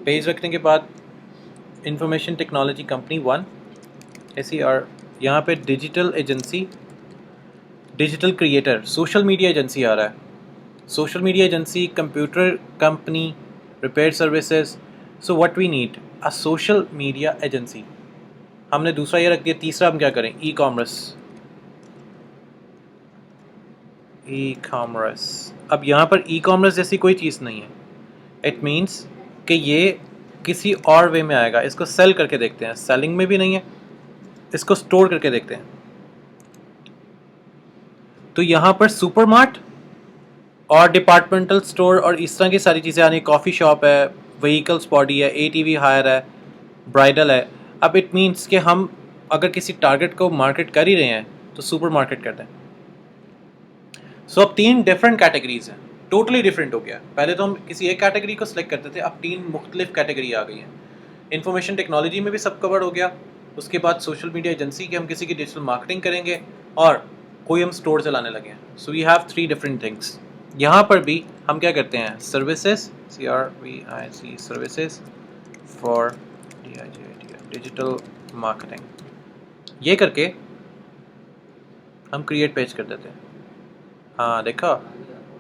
Page रखने के बाद इंफॉर्मेशन टेक्नोलॉजी कंपनी 1 SER, यहाँ पे digital agency, digital creator, social media agency आ रहा है। Social media agency, computer company, repair services. So what we need a social media agency. हमने दूसरा ये रख दिया। तीसरा हम क्या करें? E-commerce. E-commerce. अब यहाँ पर ई कॉमर्स जैसी कोई चीज़ नहीं है। इट मीन्स कि ये किसी और वे में आएगा। इसको सेल करके देखते हैं। सेलिंग में भी नहीं है, इसको स्टोर करके देखते हैं। तो यहाँ पर सुपरमार्ट और डिपार्टमेंटल स्टोर और इस तरह की सारी चीज़ें आनी। कॉफ़ी शॉप है, व्हीकल्स बॉडी है, ATV हायर है, ब्राइडल है। अब इट मीन्स कि हम अगर किसी टारगेट को मार्केट कर ही रहे हैं तो सुपर मार्केट कर दें। सो अब 3 डिफरेंट कैटेगरीज हैं। टोटली डिफरेंट हो गया। पहले तो हम किसी एक कैटेगरी को सिलेक्ट करते थे, अब 3 मुख्तलिफ कैटेगरी आ गई हैं। इंफॉर्मेशन टेक्नोलॉजी में भी सब कवर हो गया। उसके बाद सोशल मीडिया एजेंसी की हम किसी की डिजिटल मार्केटिंग करेंगे, और कोई हम स्टोर चलाने लगे हैं। So we have 3 different things. यहाँ पर भी हम क्या करते हैं? Services, CRVIC, services for digital marketing. ये करके हम क्रिएट पेज कर देते हैं। हाँ देखा,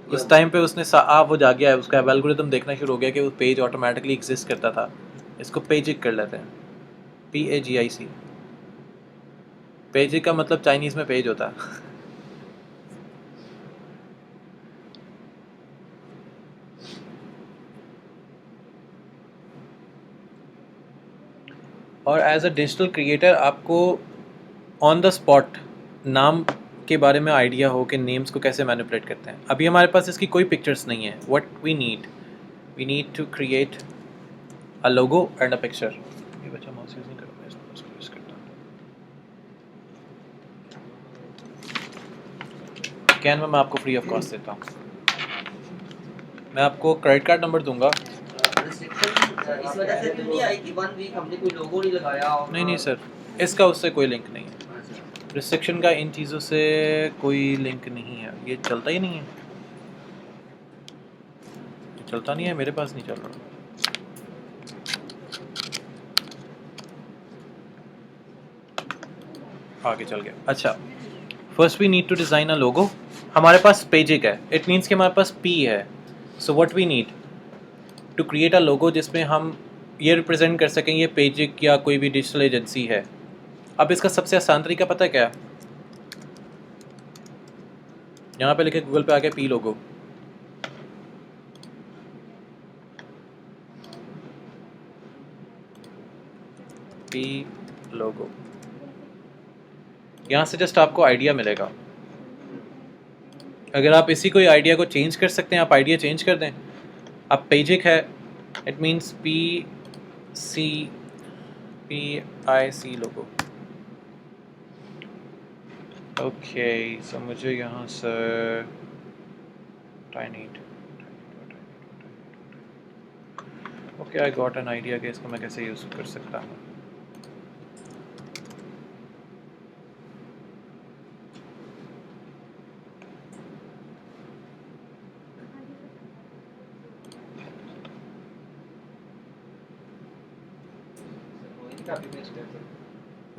उस टाइम पे उसने आप वो जा गया है, उसका एल्गोरिथम देखना शुरू हो गया कि वो पेज ऑटोमेटिकली एग्जिस्ट करता था। इसको पेजिक कर लेते हैं, PAGIC। पेजिक का मतलब चाइनीज़ में पेज होता है। और एज अ डिजिटल क्रिएटर आपको ऑन द स्पॉट नाम के बारे में आइडिया हो कि नेम्स को कैसे मैनिपुलेट करते हैं। अभी हमारे पास इसकी कोई पिक्चर्स नहीं है। What we need to create a logo and a picture. ये बच्चा माउस यूज नहीं कर रहा, इसको यूज करता हूँ। कैनवा मैं आपको फ्री ऑफ कॉस्ट देता हूँ। मैं आपको क्रेडिट कार्ड नंबर दूंगा। इस वजह से नहीं आई कि 1 वीक हमने कोई लोगो नहीं लगाया और नहीं सर, इसका उससे कोई लिंक नहीं है। रिस्ट्रिक्शन का इन चीज़ों से कोई लिंक नहीं है। ये चलता ही नहीं है, चलता नहीं है, मेरे पास नहीं चल रहा। आगे चल गया। अच्छा, first we need to design a logo. हमारे पास पेजिक है, इट मीन्स कि हमारे पास P है। So what we need to create a logo जिसमें हम ये रिप्रेजेंट कर सकें ये पेजिक या कोई भी डिजिटल एजेंसी है। अब इसका सबसे आसान तरीका पता है क्या है? यहाँ पे लिखे गूगल पे आके P लोगो। P लोगो, यहाँ से जस्ट आपको आइडिया मिलेगा। अगर आप इसी कोई आइडिया को चेंज कर सकते हैं, आप आइडिया चेंज कर दें। अब पेजिक है, इट मीन्स PIC लोगो। ओके, सो मुझे यहाँ से okay, I got an idea कि इसको मैं कैसे यूज़ कर सकता हूँ।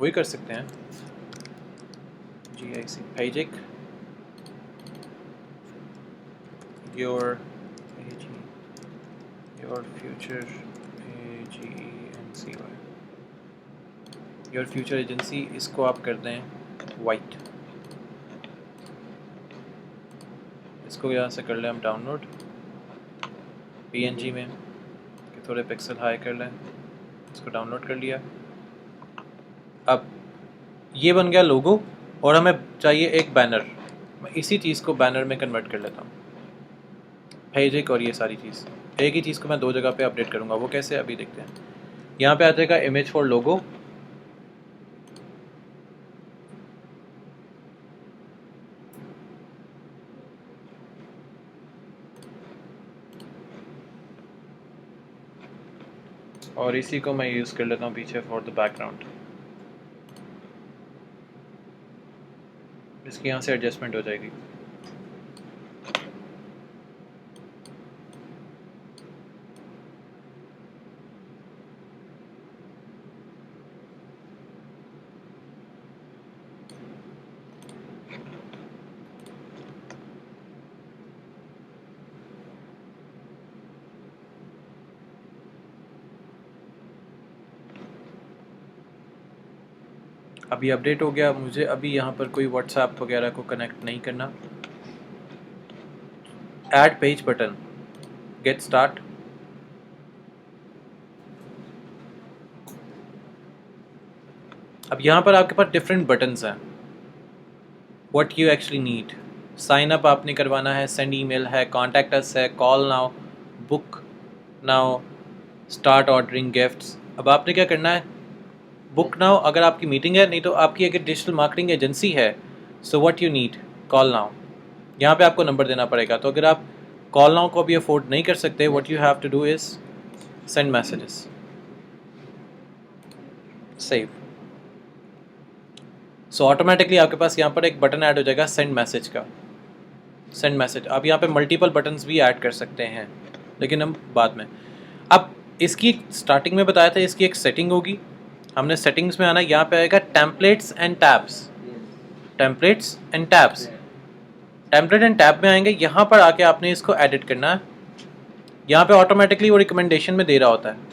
वही कर सकते हैं। GIC पेजिक your future AGENCY your future agency. इसको आप कर दें वाइट। इसको यहाँ से कर लें हम डाउनलोड PNG में, कि थोड़े पिक्सल हाई कर लें। इसको डाउनलोड कर लिया। अब ये बन गया लोगो, और हमें चाहिए एक बैनर। मैं इसी चीज़ को बैनर में कन्वर्ट कर लेता हूँ। पेजिक और ये सारी चीज़, एक ही चीज़ को मैं 2 जगह पे अपडेट करूँगा। वो कैसे, अभी देखते हैं। यहाँ पे आ जाएगा इमेज फॉर लोगो। और इसी को मैं यूज़ कर लेता हूँ पीछे फॉर द बैकग्राउंड। इसकी यहाँ से एडजस्टमेंट हो जाएगी। अभी अपडेट हो गया। मुझे अभी यहाँ पर कोई व्हाट्सएप वगैरह को कनेक्ट नहीं करना। Add page button, get start. अब यहाँ पर आपके पास डिफरेंट बटन्स हैं। What you actually need, sign up आपने करवाना है, सेंड ईमेल है, कॉन्टैक्ट अस है, call now, book now, start ordering gifts. अब आपने क्या करना है, बुक नाउ अगर आपकी मीटिंग है, नहीं तो आपकी अगर डिजिटल मार्केटिंग एजेंसी है, so what you need, call now. यहाँ पे आपको नंबर देना पड़ेगा। तो अगर आप कॉल नाउ को भी अफोर्ड नहीं कर सकते, what you have to do is send messages, save. So automatically आपके पास यहाँ पर एक बटन ऐड हो जाएगा सेंड मैसेज का, सेंड मैसेज। आप यहाँ पे मल्टीपल बटन्स भी ऐड कर सकते हैं, लेकिन हम बाद में। अब इसकी स्टार्टिंग में बताया था, इसकी एक सेटिंग होगी। हमने सेटिंग्स में आना, यहाँ पे आएगा templates and tabs, templates and tabs. Template and tab में आएंगे, यहाँ पर आके आपने इसको एडिट करना है। यहाँ पे ऑटोमेटिकली वो रिकमेंडेशन में दे रहा होता है।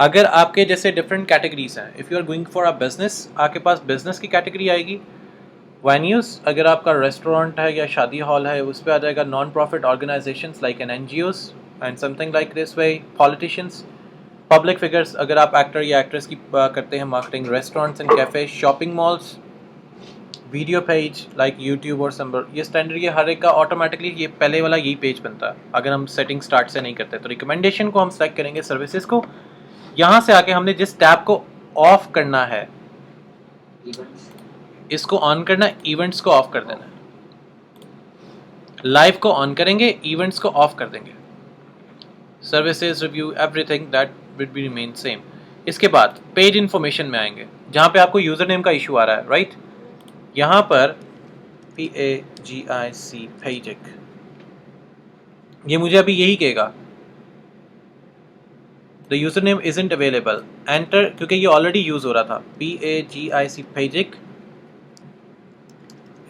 अगर आपके जैसे डिफरेंट कैटेगरीज हैं, if you are going for a business, आपके पास बिजनेस की कैटेगरी आएगी। वेन्यूज़, अगर आपका रेस्टोरेंट है या शादी हॉल है, उस पर आ जाएगा non profit organisations like an NGOs and something like this way, politicians, public figures, अगर आप एक्टर या एक्ट्रेस की करते हैं marketing, restaurants and cafe, shopping malls, video page like YouTube और संबर। ये स्टैंडर्ड, ये हर एक का ऑटोमेटिकली ये पहले वाला यही पेज बनता है अगर हम सेटिंग स्टार्ट से नहीं करते। तो रिकमेंडेशन को हम सेलेक्ट करेंगे, सर्विसेज को, यहाँ से आके हमने जिस टैब को ऑफ करना है, इसको ऑन करना, इवेंट्स को ऑफ कर देना है। लाइव को ऑन करेंगे, इवेंट्स को ऑफ कर देंगे। Services, review, everything that will be remain same. इसके बाद पेज इन्फॉर्मेशन में आएंगे, जहाँ पे आपको यूज़र नेम का इशू आ रहा है, राइट। यहाँ पर PAGIC पेजिक, ये मुझे अभी यही कहेगा the user name isn't available, enter, क्योंकि ये ऑलरेडी यूज़ हो रहा था। PAGIC पेजिक,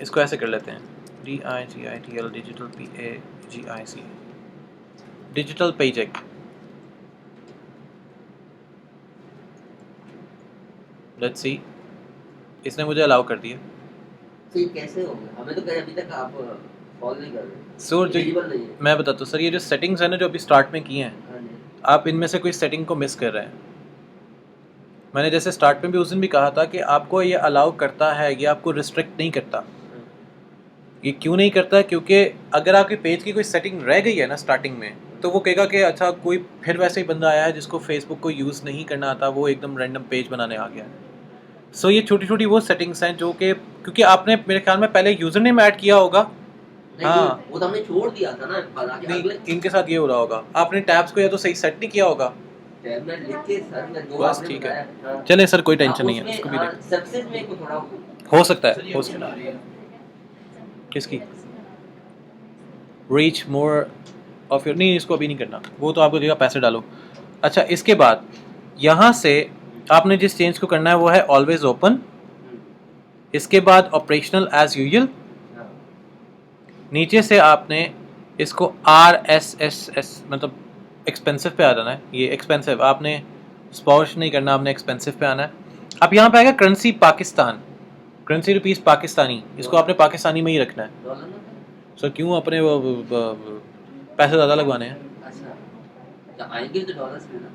इसको ऐसे कर लेते हैं, DIGITL, digital PAGIC, digital पेजिक। Let's see, इसने मुझे अलाउ कर दिया। तो ये कैसे हो गया? हमें तो कहीं अभी तक आप फॉलो नहीं कर रहे। सो जो Eligible नहीं है। मैं बताता हूँ सर, ये जो सेटिंग्स है ना जो अभी स्टार्ट में की हैं, हाँ जी। आप इनमें से कोई सेटिंग को मिस कर रहे हैं। मैंने जैसे स्टार्ट में भी उस दिन भी कहा था कि आपको ये अलाउ करता है, ये आपको रिस्ट्रिक्ट नहीं करता। ये क्यों नहीं करता? क्योंकि अगर आपके पेज की कोई सेटिंग रह गई है ना स्टार्टिंग में, तो वो कहेगा कि अच्छा कोई फिर वैसे ही बंदा आया है जिसको फेसबुक को यूज़ नहीं करना आता, वो एकदम रैंडम पेज बनाने आ गया है। सो ये छोटी छोटी वो सेटिंग्स हैं जो कि, क्योंकि आपने मेरे ख्याल में पहले यूज़र नेम ऐड किया होगा। हाँ, वो तो हमने छोड़ दिया था ना, बना के नहीं, अगले इनके साथ ये हो रहा होगा, आपने टैब्स को या तो सही सेट नहीं किया होगा। टैब में लिख के सर में जो बस आपने ठीक है, बताया, हाँ। चले सर, कोई हाँ, टेंशन नहीं है, उसमें, उसको भी हाँ, देख, सक्सेस में को थोड़ा हो सकता है, हो सकता है। किसकी रीच मोर ऑफ योर, नहीं इसको अभी नहीं करना, वो तो आपको देगा पैसे डालो। अच्छा, इसके बाद यहाँ से आपने जिस चेंज को करना है वो है ऑलवेज ओपन। इसके बाद ऑपरेशनल एज यूजुअल, हाँ। नीचे से आपने इसको RSSS मतलब एक्सपेंसिव पे आ जाना है। ये एक्सपेंसिव, आपने स्पॉश नहीं करना, आपने एक्सपेंसिव पे आना है। अब यहाँ पे आएगा currency Pakistan, currency rupees Pakistani, इसको आपने पाकिस्तानी में ही रखना है। डॉलर ना? सर क्यों अपने वो पैसे ज़्यादा लगवाने हैं? अच्छा, तो आएंगे तो डॉलर्स में ना?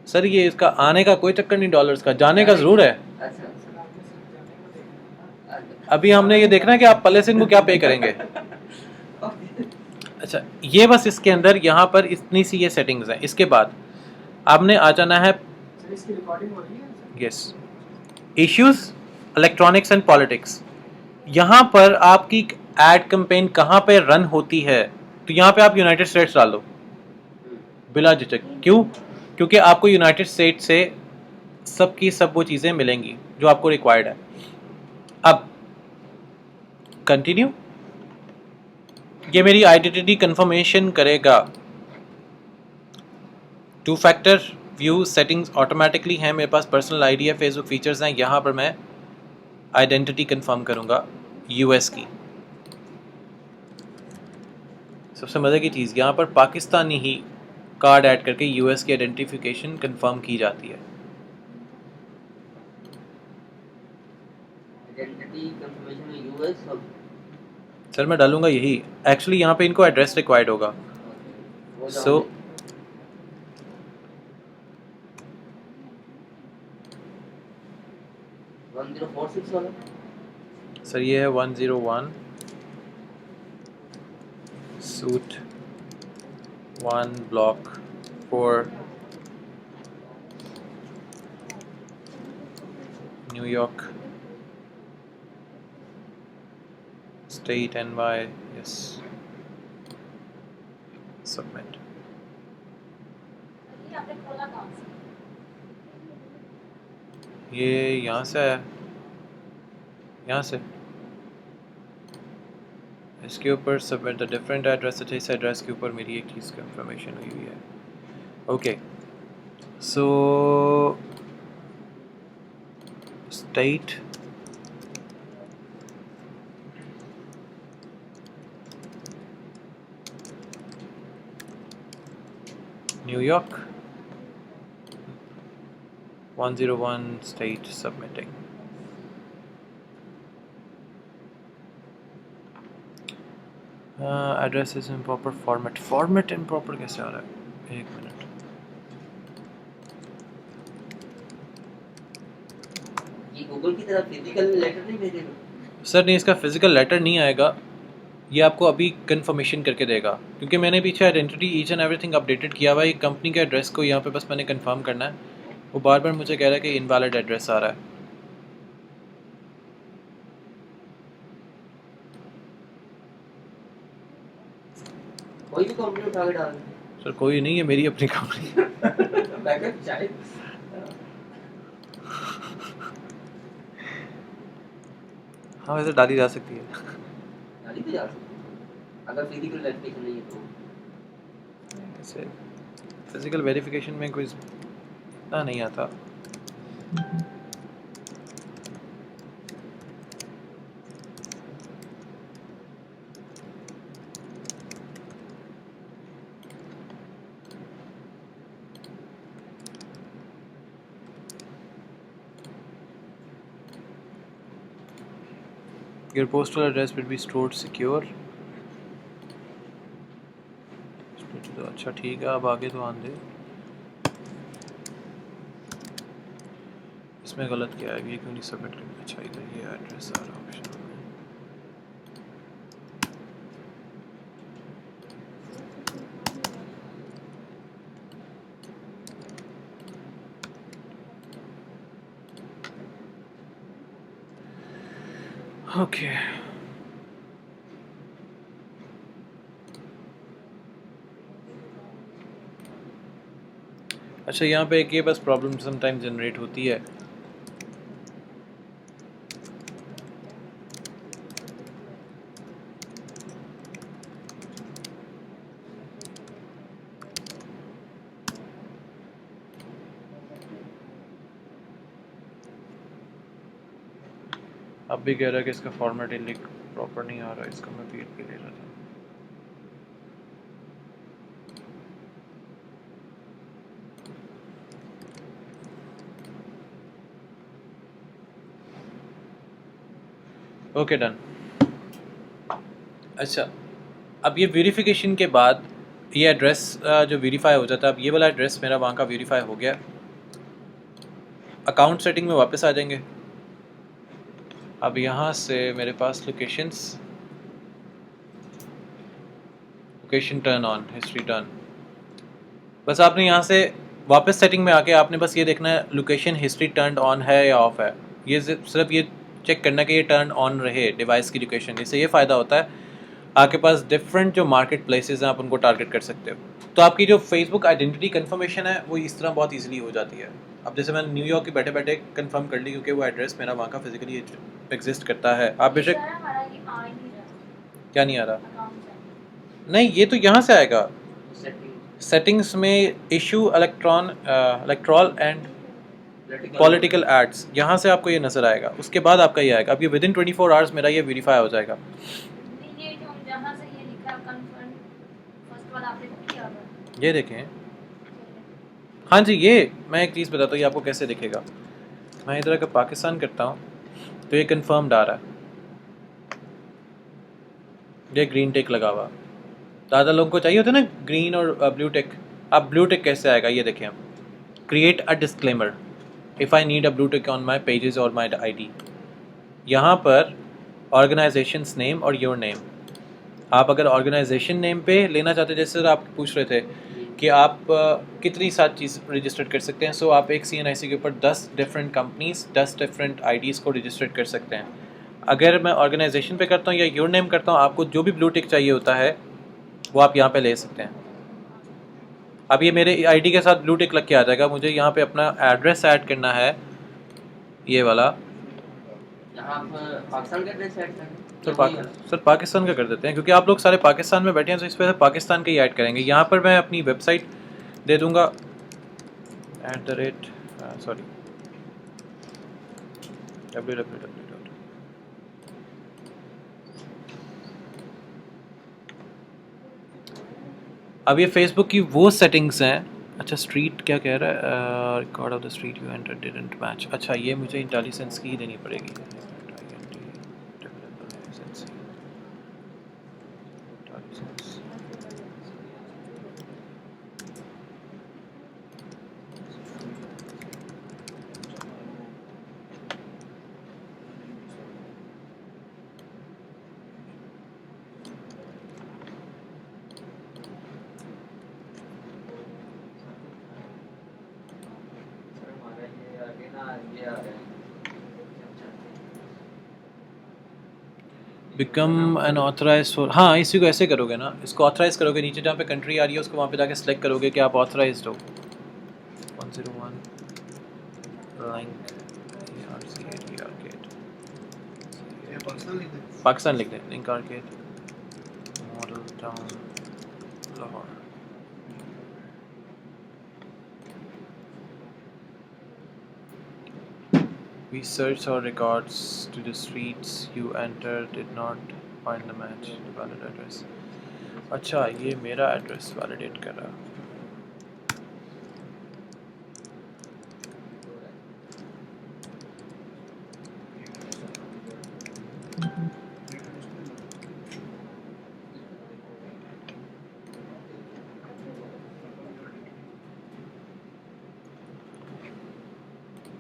सर ये इसका आने का कोई चक्कर नहीं डॉलर्स का, जाने का ज़रूर है। अच्छा, अच्छा। अभी हमने ये देखना है कि आप पल्ले सिंह को क्या पे करेंगे। अच्छा, ये बस इसके अंदर यहाँ पर इतनी सी ये सेटिंग्स हैं। इसके बाद आपने आ जाना है, yes, issues, electronics and politics. यहाँ पर आपकी एड कैंपेन कहाँ पे रन होती है, तो यहाँ पे आप यूनाइटेड स्टेट्स डाल दो बिला झिझक। क्यों? क्योंकि आपको यूनाइटेड स्टेट से सब की सब वो चीज़ें मिलेंगी जो आपको रिक्वायर्ड है। अब कंटिन्यू, ये मेरी आइडेंटिटी कंफर्मेशन करेगा। 2 फैक्टर व्यू सेटिंग्स ऑटोमेटिकली हैं, मेरे पास पर्सनल आईडी है, फेसबुक फीचर्स हैं। यहाँ पर मैं आइडेंटिटी कंफर्म करूँगा US की। सबसे मज़े की चीज़, यहाँ पर पाकिस्तानी ही कार्ड ऐड करके US की आइडेंटिफिकेशन कंफर्म की जाती है। आइडेंटिटी कंफर्मेशन में यूएस सब सर मैं डालूंगा यही, एक्चुअली यहाँ पे इनको एड्रेस रिक्वायर्ड होगा। वो सो जाओ 1046 वाला सर ये है 101 suit 1 block 4 New York state NY, yes submit. ये आपने खोला कहाँ से? ये यहाँ से आया, यहाँ से इसके ऊपर सबमिट द डिफरेंट एड्रेस। अच्छा इस एड्रेस के ऊपर मेरी एक चीज़ कंफर्मेशन हुई हुई है। Okay so state New York 101 state submitting। Address is improper format, format improper कैसे आ रहा है, एक मिनट। ये गूगल की तरफ फिजिकल लेटर नहीं भेजेगा सर नहीं, इसका फिजिकल लेटर नहीं आएगा, ये आपको अभी कंफर्मेशन करके देगा, क्योंकि मैंने पीछे identity each and everything updated किया हुआ है। कंपनी के एड्रेस को यहाँ पे बस मैंने कंफर्म करना है, वो बार बार मुझे कह रहा है कि इनवैलिड एड्रेस आ रहा है। कोई भी कंपनी उठा के डाल सर कोई नहीं है, मेरी अपनी कंपनी। बैकअप चाहे हाँ वैसे डाली जा सकती है। डाली भी जा सकती है अगर फिजिकल वेरिफिकेशन नहीं है तो। ऐसे फिजिकल वेरिफिकेशन में कोई इतना नहीं आता। Your postal address will be stored secure। तो अच्छा ठीक है, अब आगे तो आने दे। इसमें गलत क्या है, ये क्यों नहीं सबमिट करना। अच्छा इधर ये एड्रेस आ रहा ऑप्शन में। ओके अच्छा यहाँ पे एक ये बस प्रॉब्लम समटाइम जनरेट होती है। अब भी कह रहा है कि इसका फॉर्मेट लिंक प्रॉपर नहीं आ रहा, इसका मैं PHP ले रहा था। Okay done. अच्छा अब ये वेरिफिकेशन के बाद ये एड्रेस जो वेरीफाई हो जाता है, अब ये वाला एड्रेस मेरा वहाँ का वेरीफाई हो गया। अकाउंट सेटिंग में वापस आ जाएंगे। अब यहाँ से मेरे पास location turn on, history turn. बस आपने यहाँ से वापस सेटिंग में आके आपने बस ये देखना है लोकेशन हिस्ट्री टर्न ऑन है या ऑफ है। ये सिर्फ ये चेक करना है कि ये टर्न ऑन रहे डिवाइस की लोकेशन। इससे ये फ़ायदा होता है आपके पास डिफरेंट जो मार्केट प्लेसेस हैं आप उनको टारगेट कर सकते हो। तो आपकी जो फेसबुक आइडेंटिटी कंफर्मेशन है वो इस तरह बहुत इजीली हो जाती है। अब जैसे मैंने न्यूयॉर्क की बैठे बैठे कंफर्म कर ली क्योंकि वो एड्रेस मेरा वहाँ का फिजिकली एग्जिस्ट करता है। आप बेशक सर हमारा ये आ ही नहीं रहा क्या नहीं आ रहा, अकाउंट से। नहीं ये तो यहाँ से आएगा सेटिंग सेटिंग्स में issue electoral and political ads, यहाँ से आपको ये नज़र आएगा। उसके बाद आपका ये आएगा। अब ये विदिन 24 आवर्स मेरा ये वेरीफाई हो जाएगा। ये जो जहाँ से ये लिखा है कंफर्म फर्स्ट वाला आपने बुक किया होगा। ये देखें, हाँ जी, ये मैं एक चीज़ बताता हूँ ये आपको कैसे दिखेगा। मैं इधर अगर पाकिस्तान करता हूँ तो ये कंफर्म्ड आ रहा है, ये ग्रीन टिक लगा हुआ। ज़्यादा लोगों को चाहिए होता है ना ग्रीन और ब्लू टिक। अब ब्लू टिक कैसे आएगा ये देखें, create a disclaimer if I need a blue tick on my pages और माई आईडी। यहाँ पर ऑर्गेनाइजेशंस नेम और योर नेम, आप अगर ऑर्गेनाइजेशन नेम पे लेना चाहते हैं, जैसे सर आप पूछ रहे थे कि आप कितनी सारी चीज़ रजिस्टर कर सकते हैं, सो आप एक CNIC के ऊपर 10 डिफरेंट कंपनीज 10 डिफरेंट IDs को रजिस्टर कर सकते हैं। अगर मैं ऑर्गेनाइजेशन पे करता हूँ या योर नेम करता हूँ, आपको जो भी ब्लू टिक चाहिए होता है वो आप यहाँ पे ले सकते हैं। अब ये मेरे ID के साथ ब्लू टिक लग के आ जाएगा, मुझे यहाँ पे अपना एड्रेस ऐड करना है, ये वाला। यहाँ आप पाकिस्तान का एड्रेस सेट करें सर पाकिस्तान का कर देते हैं, क्योंकि आप लोग सारे पाकिस्तान में बैठे हैं, तो इस वजह से पाकिस्तान का ही ऐड करेंगे। यहाँ पर मैं अपनी वेबसाइट दे दूँगा सॉरी www. अब ये फेसबुक की वो सेटिंग्स हैं। अच्छा स्ट्रीट क्या कह रहा है, record of the street you enter didn't match. अच्छा ये मुझे इंटेलिजेंस की ही देनी पड़ेगी। सर हमारा ये आगे ना ये आ रहा है बिकम एन ऑथराइज फॉर, हाँ इसी को ऐसे करोगे ना, इसको ऑथराइज करोगे, नीचे जहाँ पे कंट्री आ रही है उसको वहाँ पे जाके सेलेक्ट करोगे कि आप ऑथराइज्ड हो। 101 लिंक पाकिस्तान लिख दें, link arcade model town Lahore. We searched our records to the streets you entered did not find the match the valid address। अच्छा ये मेरा एड्रेस वैलिडेट कर रहा है।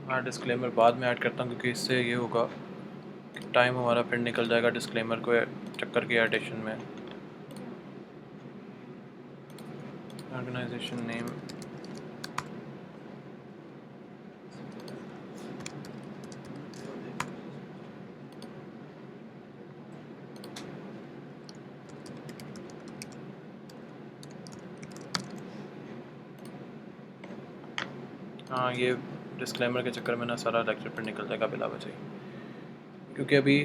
हाँ डिस्क्लेमर बाद में ऐड करता हूँ, क्योंकि इससे ये होगा कि टाइम हमारा फिर निकल जाएगा डिस्क्लेमर को चक्कर के एडिशन में। ऑर्गेनाइजेशन नेम, हाँ ये डिस्क्लेमर के चक्कर में ना सारा लेक्चर पर निकल जाएगा बिला वजह, क्योंकि अभी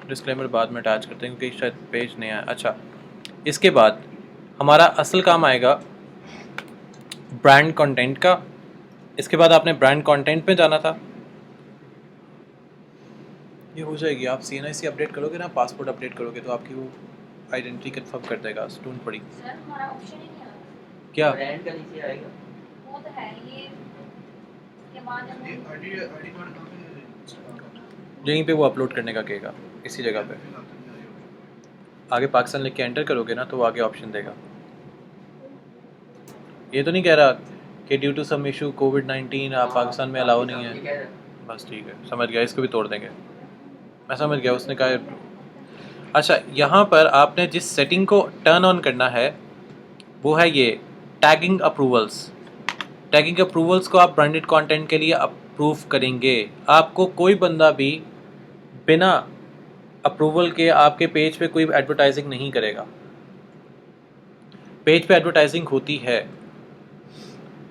डिस्क्लेमर बाद में अटैच करते हैं क्योंकि शायद पेज नहीं आया। अच्छा इसके बाद हमारा असल काम आएगा ब्रांड कंटेंट का। इसके बाद आपने ब्रांड कंटेंट में जाना था, ये हो जाएगी। आप CNIC अपडेट करोगे ना, पासपोर्ट अपडेट करोगे तो आपकी वो आइडेंटिटी कंफर्म कर देगा, स्टून पड़ी। सर हमारा ऑप्शन ही नहीं आ रहा। क्या ब्रांड का नीचे आएगा वो तो है ये के बाद हम यहीं पे वो अपलोड करने का कहेगा, इसी जगह पे आगे पाकिस्तान लिख के एंटर करोगे ना तो वो आगे ऑप्शन देगा। ये तो नहीं कह रहा कि due to some issue COVID-19 आप पाकिस्तान में अलाउ नहीं ये है। कह रहा है बस ठीक है, समझ गया, इसको भी तोड़ देंगे। मैं समझ गया उसने कहा। अच्छा यहाँ पर आपने जिस सेटिंग को टर्न ऑन करना है वो है ये टैगिंग अप्रूवल्स। टैगिंग अप्रूवल्स को आप ब्रांडेड कंटेंट के लिए अप्रूव करेंगे। आपको कोई बंदा भी बिना अप्रूवल के आपके पेज पे कोई एडवर्टाइजिंग नहीं करेगा। पेज पे एडवर्टाइजिंग होती है,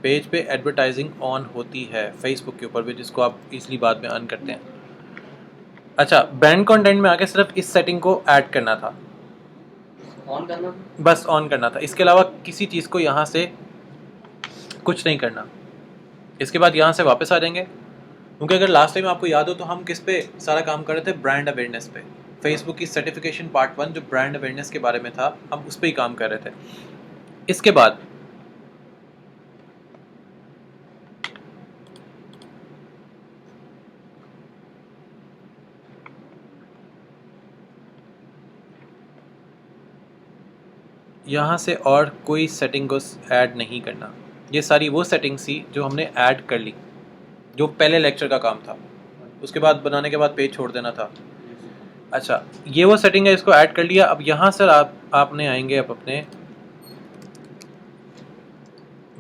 पेज पे एडवर्टाइजिंग ऑन होती है फेसबुक के ऊपर भी, जिसको आप इजीली बाद में अर्न करते हैं। अच्छा ब्रांड कंटेंट में आके सिर्फ इस सेटिंग को ऐड करना था, ऑन करना बस ऑन करना था। इसके अलावा किसी चीज़ को यहाँ से कुछ नहीं करना। इसके बाद यहाँ से वापस आ जाएंगे, क्योंकि अगर लास्ट टाइम आपको याद हो तो हम किस पे सारा काम कर रहे थे, ब्रांड अवेयरनेस पे। फेसबुक की सर्टिफिकेशन पार्ट 1 जो ब्रांड अवेयरनेस के बारे में था, हम उस पर ही काम कर रहे थे। इसके बाद यहाँ से और कोई सेटिंग को ऐड नहीं करना। ये सारी वो सेटिंग्स थी जो हमने ऐड कर ली, जो पहले लेक्चर का काम था, उसके बाद बनाने के बाद पेज छोड़ देना था। अच्छा, ये वो सेटिंग है, इसको ऐड कर लिया। अब यहाँ सर आपने आएंगे अब अपने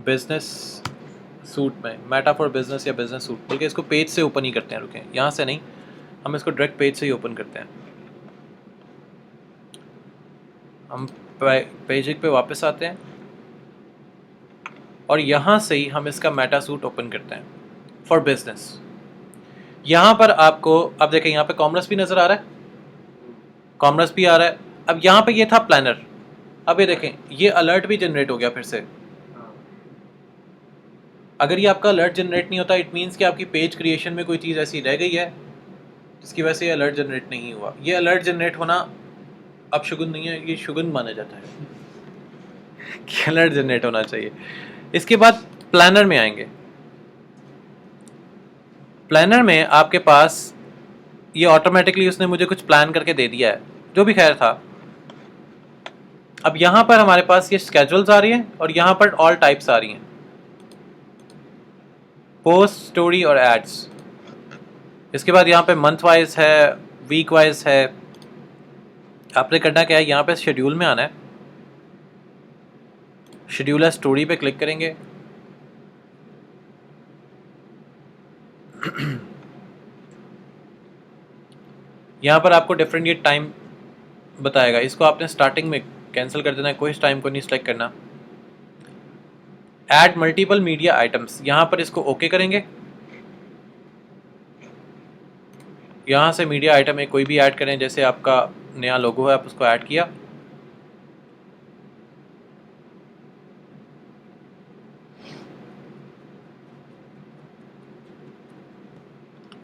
बिजनेस सूट में, मेटा फॉर बिजनेस या बिजनेस सूट, बल्कि इसको पेज से ओपन ही करते हैं, रुकें, यहाँ से नहीं, हम इसको डायरेक्ट पेज से ही ओपन करते हैं। हम पेजिंग पे वापस आते हैं और यहाँ से ही हम इसका मेटा सूट ओपन करते हैं फॉर बिजनेस। यहाँ पर आपको अब देखें, यहाँ पे कॉमर्स भी नज़र आ रहा है, कॉमर्स भी आ रहा है। अब यहाँ पे ये था प्लानर, अब ये देखें ये अलर्ट भी जनरेट हो गया फिर से। अगर ये आपका अलर्ट जनरेट नहीं होता, इट मीन्स कि आपकी पेज क्रिएशन में कोई चीज़ ऐसी रह गई है जिसकी वजह से ये अलर्ट जनरेट नहीं हुआ। ये अलर्ट जनरेट होना अब शुगुन नहीं है, ये शुगुन माना जाता है कि अलर्ट जनरेट होना चाहिए। इसके बाद प्लानर में आएंगे। प्लानर में आपके पास ये ऑटोमेटिकली उसने मुझे कुछ प्लान करके दे दिया है, जो भी खैर था। अब यहाँ पर हमारे पास ये स्केड्यूल्स आ रही हैं और यहाँ पर ऑल टाइप्स आ रही हैं, पोस्ट, स्टोरी और एड्स। इसके बाद यहाँ पे मंथ वाइज है, वीक वाइज है। आपने करना क्या है, यहाँ पे शेड्यूल में आना है, शेड्यूल है, स्टोरी पे क्लिक करेंगे। यहाँ पर आपको डिफरेंट ये टाइम बताएगा, इसको आपने स्टार्टिंग में कैंसिल कर देना है, कोई इस टाइम को नहीं सिलेक्ट करना। ऐड मल्टीपल मीडिया आइटम्स, यहाँ पर इसको ओके करेंगे। यहाँ से मीडिया आइटम में कोई भी ऐड करें, जैसे आपका नया लोगो है आप उसको ऐड किया।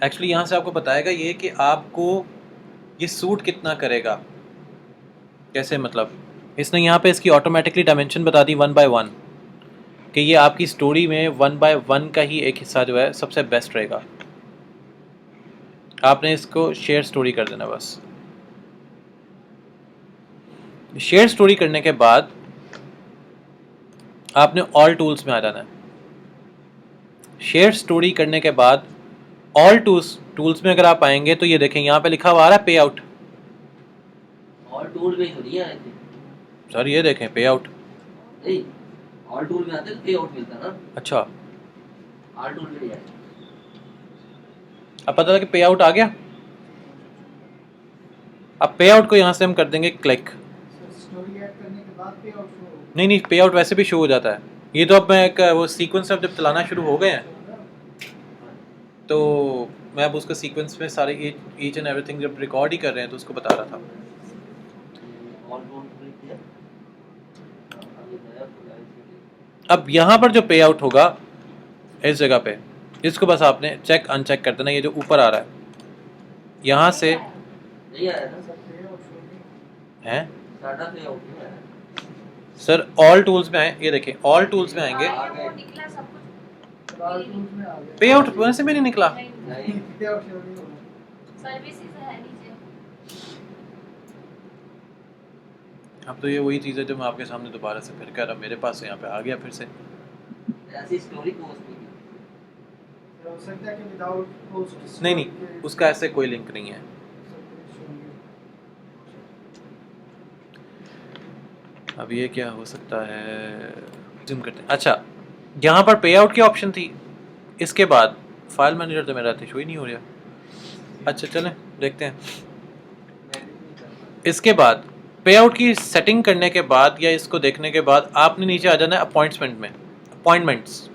एक्चुअली यहाँ से आपको बताएगा ये कि आपको ये सूट कितना करेगा, कैसे, मतलब इसने यहाँ पे इसकी ऑटोमेटिकली डायमेंशन बता दी 1 by 1 कि ये आपकी स्टोरी में 1 by 1 का ही एक हिस्सा जो है सबसे बेस्ट रहेगा। आपने इसको शेयर स्टोरी कर देना बस। शेयर स्टोरी करने के बाद आपने ऑल टूल्स में आ जाना है। शेयर स्टोरी करने के बाद ऑल टूल्स में अगर आप आएंगे तो ये देखें यहाँ पे लिखा हुआ आ रहा है पे आउट। ऑल टूल में थोड़ी है सर, ये देखें पे आउट, नहीं ऑल टूल में आते तो पे आउट मिलता ना। अच्छा, ऑल टूल में है। अब पता था कि पे आउट आ गया। अब पे आउट को यहाँ से हम कर देंगे क्लिक। स्टोरी ऐड करने के बाद पे आउट शो नहीं, पे आउट वैसे भी शो हो जाता है। ये तो अब मैं एक वो सीक्वेंस अब जब चलाना शुरू हो गए हैं तो मैं अब उसका सीक्वेंस में सारे ईच एंड एवरीथिंग जब रिकॉर्ड ही कर रहे हैं तो उसको बता रहा था। ऑल टूल क्लिक किया। अब ये नया खुला है। अब यहाँ पर जो पे आउट होगा इस जगह पे, इसको बस आपने चेक अनचेक कर देना। ये जो ऊपर आ रहा है यहाँ से नहीं आया ना सब पे आउट शो नहीं हैं साडा पे आउट नहीं आया। सर, ऑल टूल्स में आए, ये देखें ऑल टूल्स में आएंगे, वो निकला सब कुछ, लाल टूल्स में आ गया पे आउट वैसे भी नहीं निकला। नहीं पे आउट शो नहीं होगा। सर्विसेज है नीचे। अब तो ये वही चीज़ है जो मैं आपके सामने दोबारा से फिर कह रहा, मेरे पास यहाँ पे आ गया फिर से। ऐसी स्टोरी पोस्ट नहीं की। फिर हो सकता है कि विदाउट पोस्ट नहीं, उसका ऐसे कोई लिंक नहीं है। अब ये क्या हो सकता है, जूम करते हैं। अच्छा, यहाँ पर पे आउट की ऑप्शन थी, इसके बाद फाइल मैनेजर तो मेरा शो ही नहीं हो रहा। अच्छा चलें देखते हैं। इसके बाद पे आउट की सेटिंग करने के बाद या इसको देखने के बाद आपने नीचे आ जाना है अपॉइंटमेंट में, अपॉइंटमेंट्स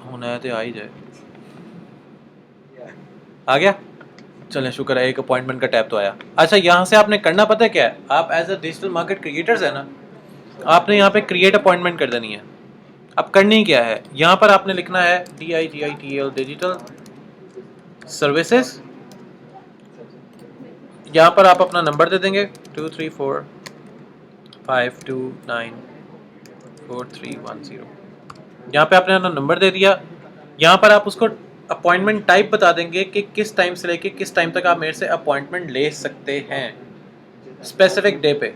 होना है तो आ ही जाए। आ गया, चलें शुक्र है, एक अपॉइंटमेंट का टैब तो आया। अच्छा, यहाँ से आपने करना पता है क्या है, आप as a digital market creators है ना, आपने यहाँ पे क्रिएट अपॉइंटमेंट कर देनी है। अब करनी क्या है, यहाँ पर आपने लिखना है DIGITL डिजिटल सर्विसेज। यहाँ पर आप अपना नंबर दे देंगे 2345294310। यहाँ पे आपने अपना नंबर दे दिया। यहाँ पर आप उसको अपॉइंटमेंट टाइप बता देंगे कि किस टाइम से लेके किस टाइम तक आप मेरे से अपॉइंटमेंट ले सकते हैं स्पेसिफिक डे पे।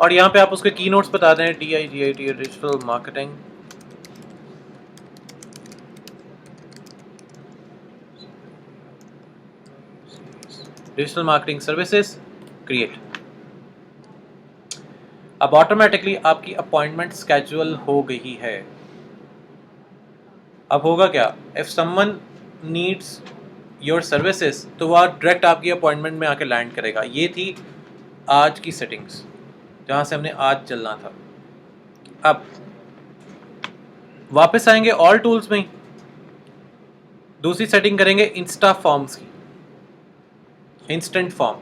और यहाँ पे आप उसके की नोट्स बता दें, DIGIT digital marketing, digital marketing services create. अब ऑटोमेटिकली आपकी अपॉइंटमेंट स्केड्यूल हो गई है। अब होगा क्या, if someone needs your services तो वह डायरेक्ट आपकी अपॉइंटमेंट में आके लैंड करेगा। ये थी आज की सेटिंग्स जहाँ से हमने आज चलना था। अब वापस आएंगे ऑल टूल्स में ही, दूसरी सेटिंग करेंगे इंस्टा फॉर्म्स की, इंस्टेंट फॉर्म।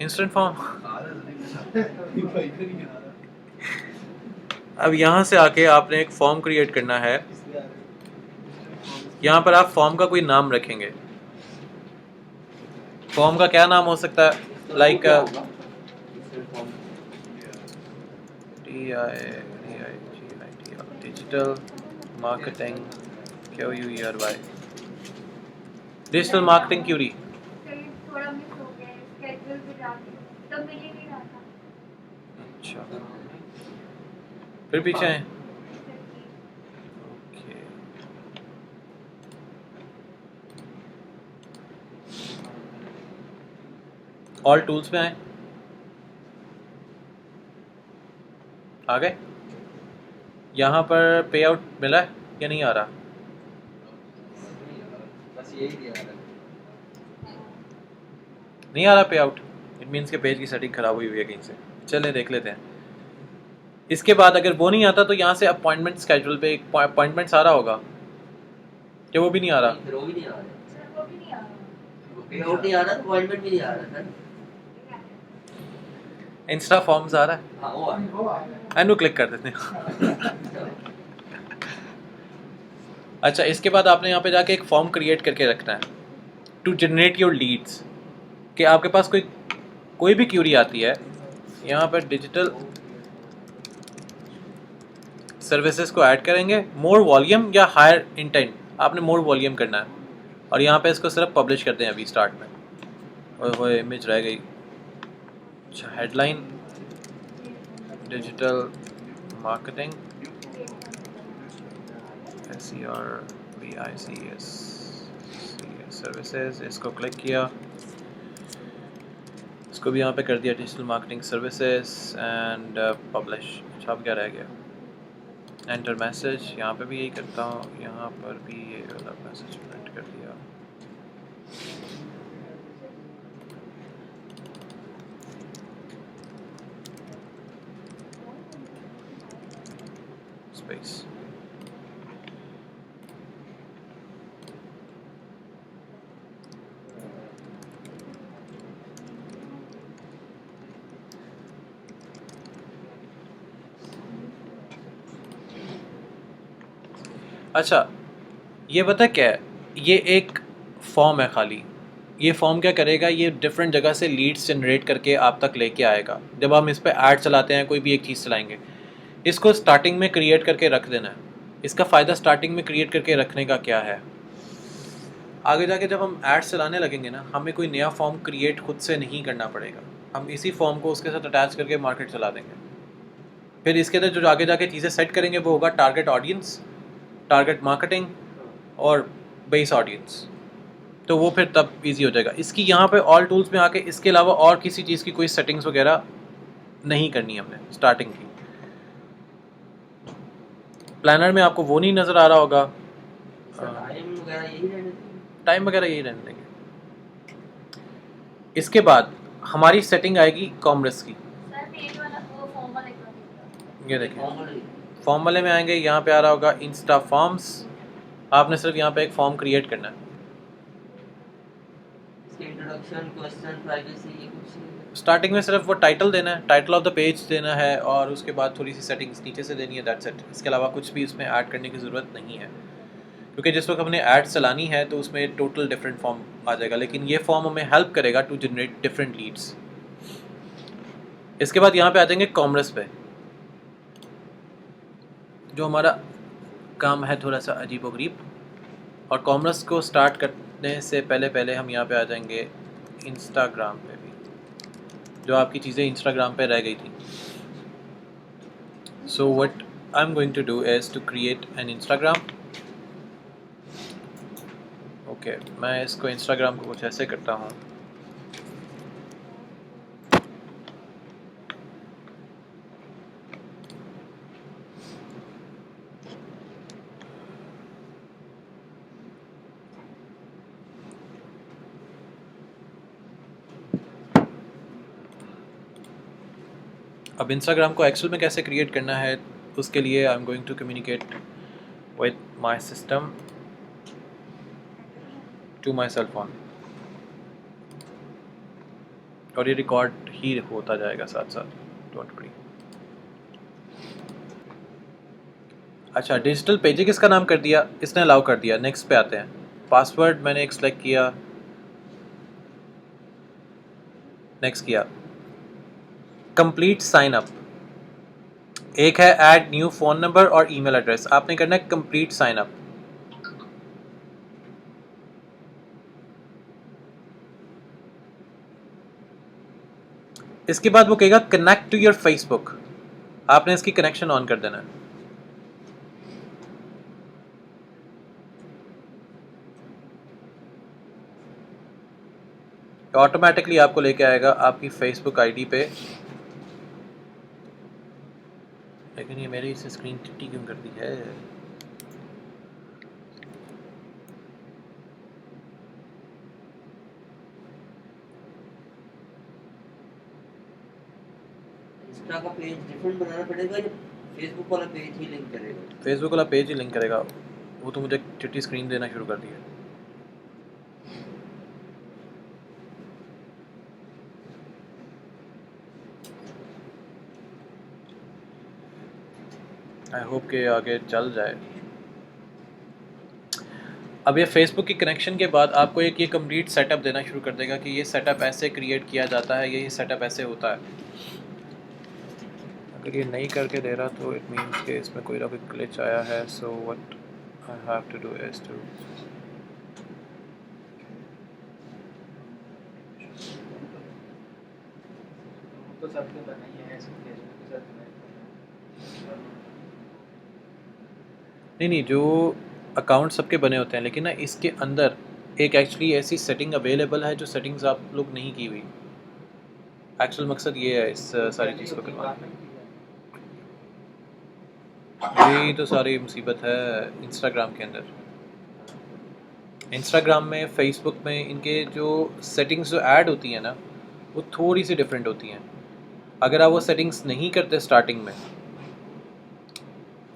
इंस्टेंट फॉर्म अब यहाँ से आके आपने एक फॉर्म क्रिएट करना है। यहाँ पर आप फॉर्म का कोई नाम रखेंगे। फॉर्म का क्या नाम हो सकता है, like digital marketing QUERY, digital marketing query. थोड़ा मिस हो गया है, स्केड्यूल पे जाके तो मिल ही नहीं रहा था। अच्छा, फिर पीछे हैं। ओके, ऑल टूल्स में आए, आ गए। यहाँ पर पे आउट मिला है या नहीं आ रहा? बस यही दिया है। नहीं आ रहा पे आउट, इट मीन्स के पेज की सेटिंग खराब हुई है कहीं से। चलें देख लेते हैं। इसके बाद अगर वो नहीं आता तो यहाँ से अपॉइंटमेंट स्केड्यूल पे एक अपॉइंटमेंट्स आ रहा होगा, क्या वो भी नहीं आ रहा? फिर वो भी नहीं आ रहा। सर वो भी नहीं आ रहा। पे आउट नहीं आ रहा तो अपॉइंटमेंट भी नहीं आ रहा सर। इंस्टा फॉर्म्स आ रहा है, हाँ वो आ वो आ गया। एनु क्लिक कर देते हैं। रहा। अच्छा, इसके बाद आपने यहाँ पे जाके एक फॉर्म क्रिएट करके रखना है टू जनरेट योर लीड्स, कि आपके पास कोई भी क्यूरी आती है, यहाँ पर डिजिटल सर्विसेज को ऐड करेंगे, मोर वॉल्यूम या हायर इंटेंट, आपने मोर वॉल्यूम करना है। और यहाँ पे इसको सिर्फ पब्लिश कर दें अभी स्टार्ट में, और वो इमेज रह गई। अच्छा, headline digital marketing SERVICES services, इसको क्लिक किया, इसको भी यहाँ पे कर दिया digital marketing services and publish. अच्छा, अब क्या रह गया, एंटर मैसेज, यहाँ पे भी यही करता हूँ, यहाँ पर भी ये वाला मैसेज प्रिंट कर दिया। स्पेस, अच्छा, ये पता क्या है, ये एक फॉर्म है खाली। ये फॉर्म क्या करेगा, ये डिफरेंट जगह से लीड्स जनरेट करके आप तक लेके आएगा। जब हम इस पर ऐड चलाते हैं, कोई भी एक चीज़ चलाएंगे, इसको स्टार्टिंग में क्रिएट करके रख देना है। इसका फ़ायदा स्टार्टिंग में क्रिएट करके रखने का क्या है, आगे जाके जब हम ऐड्स चलाने लगेंगे ना, हमें कोई नया फॉर्म क्रिएट खुद से नहीं करना पड़ेगा। हम इसी फॉर्म को उसके साथ अटैच करके मार्केट चला देंगे। फिर इसके अंदर जो आगे जाके चीज़ें सेट करेंगे वो होगा टारगेट ऑडियंस, टारगेट मार्केटिंग और बेस ऑडियंस। तो वो फिर तब इजी हो जाएगा। इसकी यहाँ पे ऑल टूल्स में आके इसके अलावा और किसी चीज़ की कोई सेटिंग्स वगैरह नहीं करनी हमने स्टार्टिंग की। प्लानर में आपको वो नहीं नज़र आ रहा होगा, टाइम वगैरह यही रहने चाहिए। टाइम वगैरह यही रहने देंगे। इसके बाद हमारी सेटिंग आएगी कॉमर्स की। सर पेज वाला वो फॉर्म वाला एक बार ये देखिए, Normally, फॉर्म वाले में आएंगे, यहाँ पे आ रहा होगा इंस्टा फॉर्म्स। आपने सिर्फ यहाँ पे एक फॉर्म क्रिएट करना है। इसके इंट्रोडक्शन, क्वेश्चन, प्राइवेसी, ये कुछ स्टार्टिंग में सिर्फ वो टाइटल देना है, टाइटल ऑफ द पेज देना है, और उसके बाद थोड़ी सी सेटिंग्स नीचे से देनी है, दैट्स इट। इसके अलावा कुछ भी उसमें ऐड करने की ज़रूरत नहीं है, क्योंकि जिस वक्त हमने एड्स चलानी है तो उसमें टोटल डिफरेंट फॉर्म आ जाएगा। लेकिन ये फॉर्म हमें हेल्प करेगा टू जनरेट डिफरेंट लीड्स। इसके बाद यहाँ पे आ जाएंगे कॉमर्स पे, जो हमारा काम है थोड़ा सा अजीब व गरीब। और कॉमर्स को स्टार्ट करने से पहले हम यहाँ पे आ जाएंगे इंस्टाग्राम पे भी, जो आपकी चीज़ें इंस्टाग्राम पे रह गई थी. So what I'm going to do is to create an Instagram. Okay, मैं इसको Instagram को कुछ ऐसे करता हूँ. अब इंस्टाग्राम को एक्सेल में कैसे क्रिएट करना है, उसके लिए I am going to communicate with my system to my cell phone, और ये रिकॉर्ड ही होता जाएगा साथ साथ, डोंट वरी. अच्छा, डिजिटल पेजेस किसका नाम कर दिया, इसने अलाउ कर दिया. नेक्स्ट पे आते हैं. पासवर्ड मैंने एक सेलेक्ट किया, नेक्स्ट किया. कंप्लीट साइन अप, एक है ऐड न्यू फ़ोन नंबर और ईमेल एड्रेस. आपने करना है कंप्लीट साइन अप. इसके बाद वो कहेगा कनेक्ट टू योर फेसबुक. आपने इसकी कनेक्शन ऑन कर देना है. ऑटोमेटिकली आपको लेके आएगा आपकी फेसबुक आईडी पे. लेकिन ये मेरी इसे स्क्रीन टिट्टी क्यों कर दी है? इंस्टा का पेज डिफरेंट बनाना पड़ेगा या फेसबुक वाला पेज ही लिंक करेगा? फेसबुक वाला पेज ही लिंक करेगा. वो तो मुझे टिट्टी स्क्रीन देना शुरू कर दिया. आई होप के आगे चल जाए. अब ये फेसबुक की कनेक्शन के बाद आपको एक ये कंप्लीट सेटअप देना शुरू कर देगा कि ये सेटअप ऐसे क्रिएट किया जाता है, ये सेटअप ऐसे होता है. अगर ये नहीं करके दे रहा तो इट मीन्स कि इसमें कोई ना कोई ग्लिच आया है. So what I have to do is to तो सबने बनाई है ऐसे फेसबुक के साथ बनाई. नहीं, जो अकाउंट सबके बने होते हैं, लेकिन ना इसके अंदर एक एक्चुअली ऐसी सेटिंग अवेलेबल है जो सेटिंग्स आप लोग नहीं की हुई. एक्चुअल मकसद ये है इस सारी चीज़ को करवाना. यही तो सारी मुसीबत है इंस्टाग्राम के अंदर. इंस्टाग्राम में, फेसबुक में इनके जो सेटिंग्स जो ऐड होती हैं ना, वो थोड़ी सी डिफरेंट होती हैं. अगर आप वो सेटिंग्स नहीं करते स्टार्टिंग में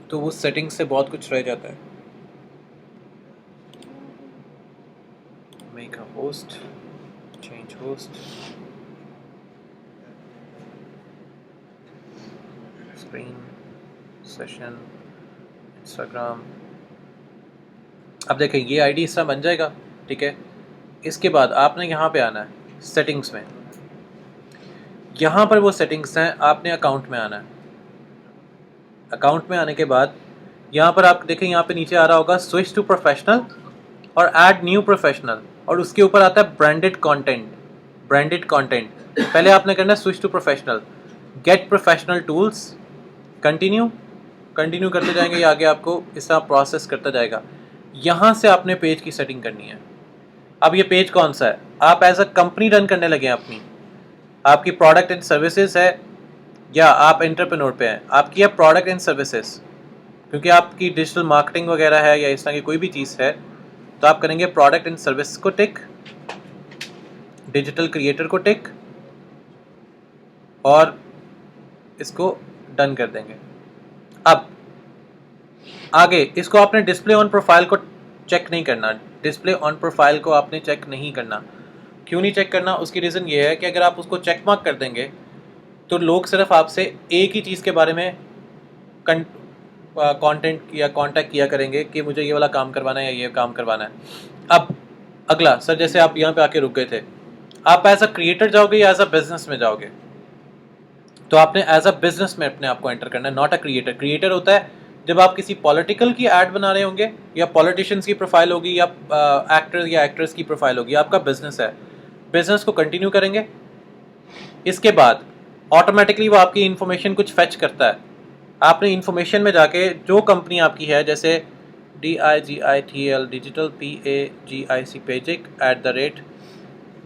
तो वो सेटिंग्स से बहुत कुछ रह जाता है. Make a host, change host, screen, session, Instagram. अब देखें ये आईडी इस तरह बन जाएगा, ठीक है. इसके बाद आपने यहाँ पे आना है सेटिंग्स में. यहाँ पर वो सेटिंग्स हैं, आपने अकाउंट में आना है. अकाउंट में आने के बाद यहाँ पर आप देखें, यहाँ पे नीचे आ रहा होगा स्विच टू प्रोफेशनल और ऐड न्यू प्रोफेशनल, और उसके ऊपर आता है ब्रांडेड कंटेंट. ब्रांडेड कंटेंट पहले आपने करना है switch to professional. Get professional tools, continue करते जाएंगे. ये आगे आपको इस तरह प्रोसेस करता जाएगा. यहाँ से आपने पेज की सेटिंग करनी है. अब ये पेज कौन सा है, आप एज अ कंपनी रन करने लगे हैं अपनी, आपकी प्रोडक्ट एंड सर्विसेज है, या आप एंटरप्रेन्योर पे हैं, आपकी है प्रोडक्ट एंड सर्विसेज. क्योंकि आपकी डिजिटल मार्केटिंग वगैरह है या इस तरह की कोई भी चीज़ है, तो आप करेंगे प्रोडक्ट एंड सर्विस को टिक, डिजिटल क्रिएटर को टिक, और इसको डन कर देंगे. अब आगे इसको आपने डिस्प्ले ऑन प्रोफाइल को चेक नहीं करना. डिस्प्ले ऑन प्रोफाइल को आपने चेक नहीं करना. क्यों नहीं चेक करना, उसकी रीज़न ये है कि अगर आप उसको चेक मार्क कर देंगे तो लोग सिर्फ आपसे एक ही चीज़ के बारे में कंटेंट या कांटेक्ट किया करेंगे कि मुझे ये वाला काम करवाना है या ये काम करवाना है. अब अगला सर, जैसे आप यहाँ पे आके रुक गए थे, आप एज अ क्रिएटर जाओगे या एज अ बिजनेस में जाओगे, तो आपने एज अ बिजनेस में अपने आप को एंटर करना है, नॉट अ क्रिएटर. क्रिएटर होता है जब आप किसी पॉलिटिकल की ऐड बना रहे होंगे, या पॉलिटिशियंस की प्रोफाइल होगी, या एक्टर या एक्ट्रेस की प्रोफाइल होगी, आपका बिजनेस है. बिजनेस को कंटिन्यू करेंगे। इसके बाद ऑटोमेटिकली वो आपकी इन्फॉर्मेशन कुछ फेच करता है। आपने इन्फॉर्मेशन में जाके जो कंपनी आपकी है, जैसे DIGITL डिजिटल PAGIC पेजिक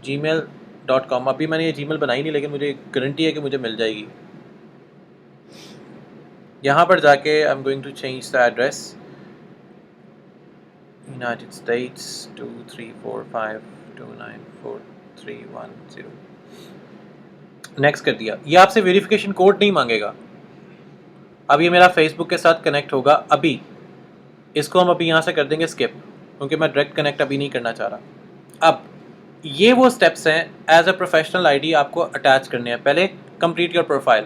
@gmail.com, अभी मैंने ये Gmail बनाई नहीं लेकिन मुझे गारंटी है कि मुझे मिल जाएगी। यहाँ पर जाके I am going to change the address United States 23452943110। Next कर दिया। ये आपसे वेरिफिकेशन कोड नहीं मांगेगा। अब ये मेरा फेसबुक के साथ कनेक्ट होगा। अभी इसको हम अभी यहाँ से कर देंगे स्किप, क्योंकि मैं डायरेक्ट कनेक्ट अभी नहीं करना चाह रहा। अब ये वो स्टेप्स हैं एज अ प्रोफेशनल आईडी आपको अटैच करने हैं। पहले complete your profile,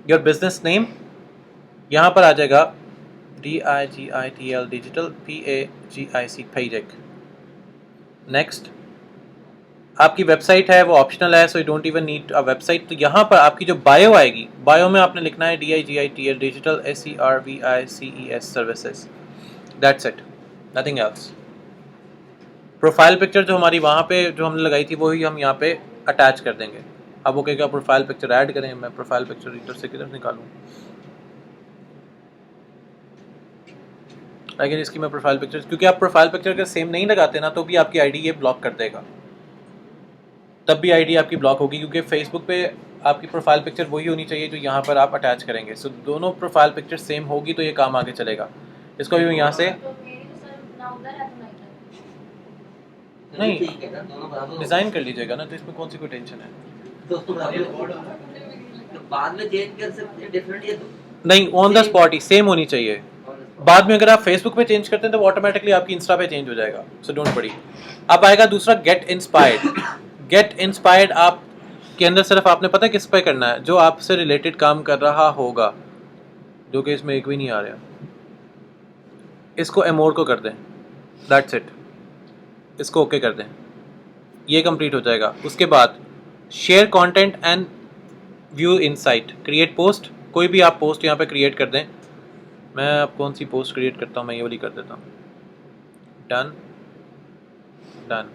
your business name यहाँ पर आ जाएगा DIGITL डिजिटल PAGIC पेजिक। नेक्स्ट, आपकी वेबसाइट है वो ऑप्शनल है, so you don't even need a website. तो यहाँ पर आपकी जो बायो आएगी, बायो में आपने लिखना है DIGITL digital SERVICES services, that's it, nothing else. Profile picture जो हमारी वहाँ पे जो हमने लगाई थी वही हम यहाँ पे अटैच कर देंगे। अब वो कहेगा प्रोफाइल पिक्चर ऐड करें, मैं प्रोफाइल पिक्चर इधर से किधर निकालूँ, लेकिन इसकी मैं प्रोफाइल पिक्चर, क्योंकि आप प्रोफाइल पिक्चर अगर सेम नहीं लगाते ना तो भी आपकी आईडी ये ब्लॉक कर देगा, तब भी आईडी आपकी ब्लॉक होगी, क्योंकि फेसबुक पे आपकी प्रोफाइल पिक्चर वही होनी चाहिए जो यहाँ पर आप अटैच करेंगे। सो दोनों प्रोफाइल पिक्चर सेम होगी तो ये काम आगे चलेगा। इसको भी मैं यहाँ से तो मेरी तो सर ना उधर है तो ना इधर। नहीं, ठीक है ना, दोनों बराबर डिज़ाइन कर लीजिएगा ना, तो इसमें कौन सी कोई टेंशन है। दोनों बराबर तो बाद में चेंज कर सकते हैं डिफरेंट, ये तो नहीं, on the spot he same होनी चाहिए। बाद में अगर आप फेसबुक पे चेंज करते हैं तो ऑटोमेटिकली आपकी इंस्टा पे चेंज हो जाएगा, सो डोंट वरी। अब आएगा दूसरा, गेट इंस्पायर्ड। गेट इंस्पायर्ड आप के अंदर सिर्फ आपने पता है किस पे करना है, जो आपसे रिलेटेड काम कर रहा होगा, जो कि इसमें एक भी नहीं आ रहा। इसको एमोर को कर दें, दैट्स इट, इसको ओके कर दें, ये कंप्लीट हो जाएगा। उसके बाद share content and view insight, create post, कोई भी आप पोस्ट यहाँ पे क्रिएट कर दें। मैं अब कौन सी पोस्ट क्रिएट करता हूँ, मैं ये वाली कर देता हूँ, डन डन।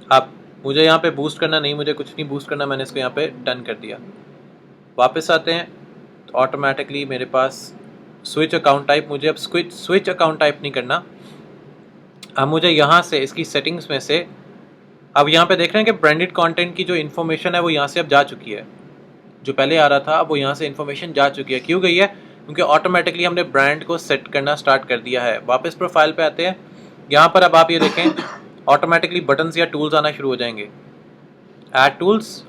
अब मुझे यहाँ पे बूस्ट करना नहीं, मुझे कुछ नहीं बूस्ट करना, मैंने इसको यहाँ पे डन कर दिया। वापस आते हैं तो ऑटोमेटिकली मेरे पास स्विच अकाउंट टाइप, मुझे अब स्विच अकाउंट टाइप नहीं करना। अब मुझे यहाँ से इसकी सेटिंग्स में से, अब यहाँ पे देख रहे हैं कि ब्रांडेड कंटेंट की जो इन्फॉर्मेशन है वो यहाँ से अब जा चुकी है। जो पहले आ रहा था अब वो यहाँ से इन्फॉर्मेशन जा चुकी है। क्यों गई है? क्योंकि ऑटोमेटिकली हमने ब्रांड को सेट करना स्टार्ट कर दिया है। वापस प्रोफाइल पे आते हैं, यहाँ पर अब आप ये देखें ऑटोमेटिकली बटन्स या टूल्स आना शुरू हो जाएंगे। Add tools.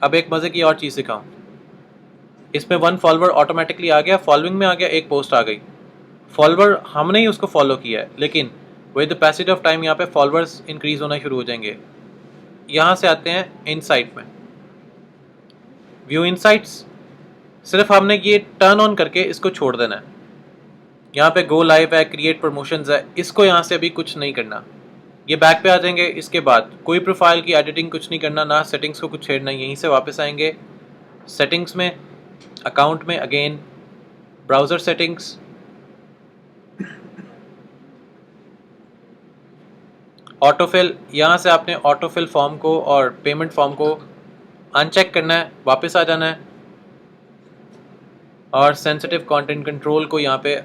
अब एक मज़े की और चीज़ सिखाऊं, इसमें वन फॉलोअर ऑटोमेटिकली आ गया, फॉलोइंग में आ गया, एक पोस्ट आ गई। फॉलोअर हमने ही उसको फॉलो किया है, लेकिन with the passage of time यहाँ पे फॉलोअर्स इंक्रीज होना शुरू हो जाएंगे। यहाँ से आते हैं इनसाइट में, व्यू इनसाइट्स। सिर्फ हमने ये टर्न ऑन करके इसको छोड़ देना है। यहाँ पे गो लाइव है, क्रिएट प्रमोशंस है, इसको यहाँ से अभी कुछ नहीं करना। ये बैक पे आ जाएंगे। इसके बाद कोई प्रोफाइल की एडिटिंग कुछ नहीं करना, ना सेटिंग्स को कुछ छेड़ना। यहीं से वापस आएंगे सेटिंग्स में, अकाउंट में, अगेन ब्राउज़र सेटिंग्स, ऑटोफिल। यहाँ से आपने ऑटोफिल फॉर्म को और पेमेंट फॉर्म को अनचेक करना है, वापस आ जाना है, और सेंसिटिव कंटेंट कंट्रोल को यहाँ पे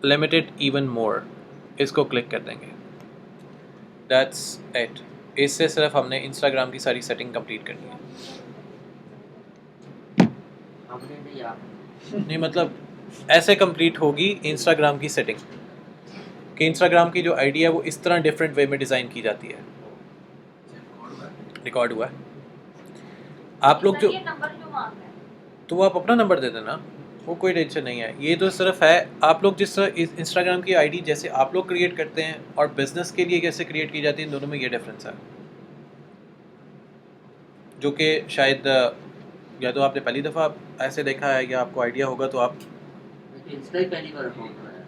लिमिटेड इवन मोर, इसको क्लिक कर देंगे। That's it. इससे सिर्फ हमने इंस्टाग्राम की सारी सेटिंग कंप्लीट करनी है। हमने नहीं आप नहीं मतलब ऐसे कंप्लीट होगी इंस्टाग्राम की सेटिंग, कि इंस्टाग्राम की जो आईडी है वो इस तरह डिफरेंट वे में डिज़ाइन की जाती है। रिकॉर्ड हुआ है। आप लोग जो ये नंबर जो मांग रहे हैं, तो आप अपना नंबर दे देना, वो कोई टेंशन नहीं है। ये तो सिर्फ है आप लोग जिस तरह इंस्टाग्राम की आईडी जैसे आप लोग क्रिएट करते हैं और बिजनेस के लिए कैसे क्रिएट की जाती है, इन दोनों में ये डिफरेंस है, जो कि शायद या तो आपने पहली दफ़ा ऐसे देखा है या आपको आइडिया होगा, तो आप इंस्टा ही पहली बार फोन कराया।